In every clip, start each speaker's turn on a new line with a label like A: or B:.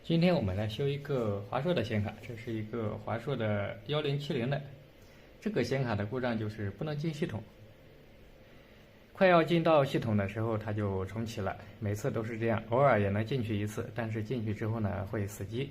A: 今天我们来修一个华硕的显卡，这是一个华硕的1070的。这个显卡的故障就是不能进系统，快要进到系统的时候它就重启了，每次都是这样，偶尔也能进去一次，但是进去之后呢会死机。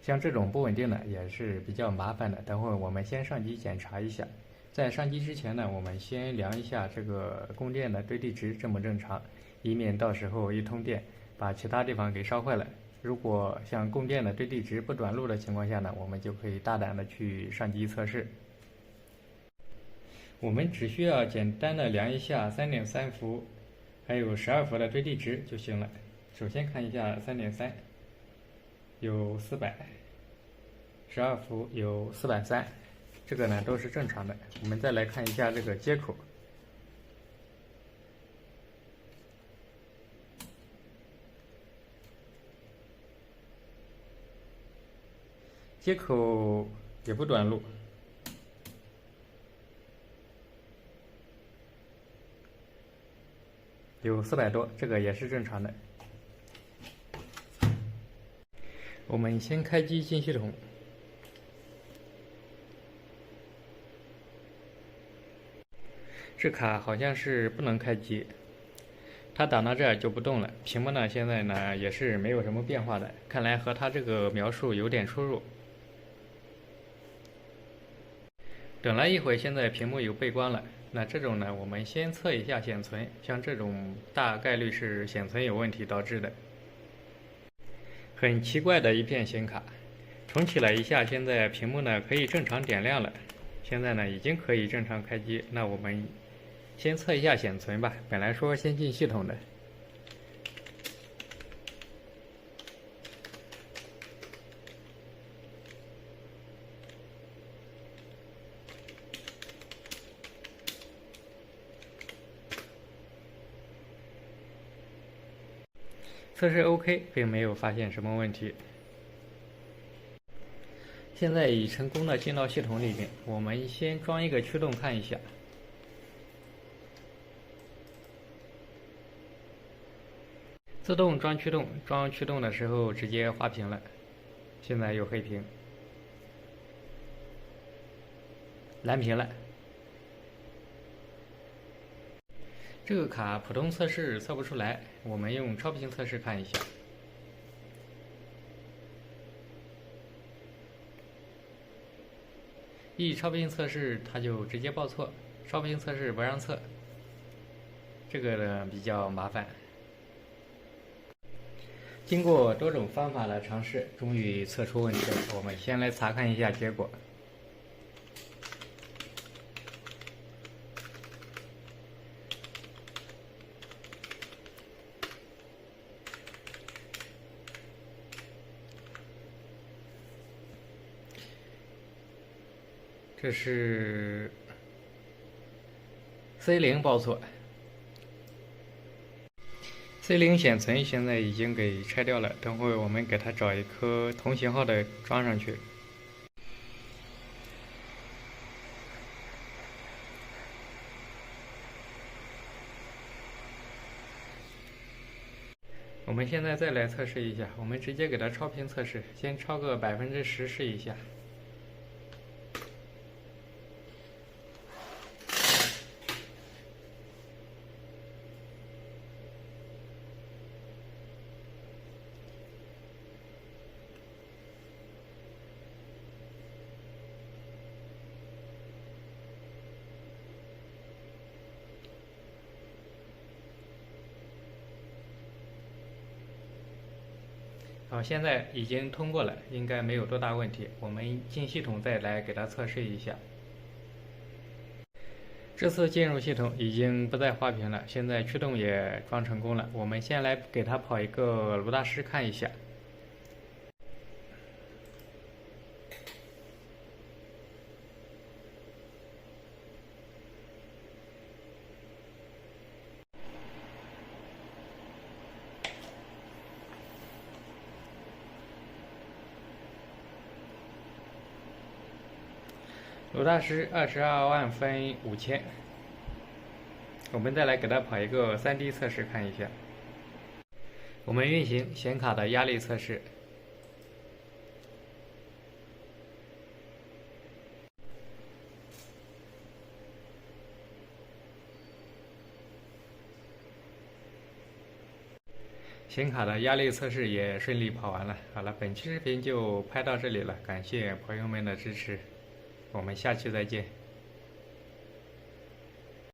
A: 像这种不稳定的也是比较麻烦的，等会我们先上机检查一下。在上机之前呢，我们先量一下这个供电的对地值正不正常，以免到时候一通电把其他地方给烧坏了。如果像供电的对地值不短路的情况下呢，我们就可以大胆的去上机测试。我们只需要简单的量一下3.3伏，还有12伏的对地值就行了。首先看一下3.3，有400，12伏有430，这个呢都是正常的。我们再来看一下这个接口。接口也不短路，有400多，这个也是正常的。我们先开机进系统，这卡好像是不能开机，它挡到这儿就不动了。屏幕呢现在呢也是没有什么变化的，看来和它这个描述有点出入。等了一会，现在屏幕有背光了。那这种呢，我们先测一下显存，像这种大概率是显存有问题导致的。很奇怪的一片显卡，重启了一下，现在屏幕呢可以正常点亮了，现在呢已经可以正常开机。那我们先测一下显存吧，本来说先进系统的。测试 OK， 并没有发现什么问题。现在已成功的进到系统里面，我们先装一个驱动看一下。自动装驱动，装驱动的时候直接花屏了，现在有黑屏，蓝屏了。这个卡普通测试测不出来，我们用超频测试看一下。一超频测试它就直接报错，超频测试不让测，这个呢比较麻烦。经过多种方法的尝试，终于测出问题了。我们先来查看一下结果。这是 C0 报错，C0 显存现在已经给拆掉了，等会我们给它找一颗同型号的装上去。我们现在再来测试一下，我们直接给它超频测试，先超个10%试一下。好，现在已经通过了，应该没有多大问题。我们进系统再来给它测试一下。这次进入系统已经不再花屏了，现在驱动也装成功了。我们先来给它跑一个卢大师看一下。卢大师22万分5000，我们再来给它跑一个3D 测试看一下。我们运行显卡的压力测试。显卡的压力测试也顺利跑完了。好了，本期视频就拍到这里了，感谢朋友们的支持，我们下期再见。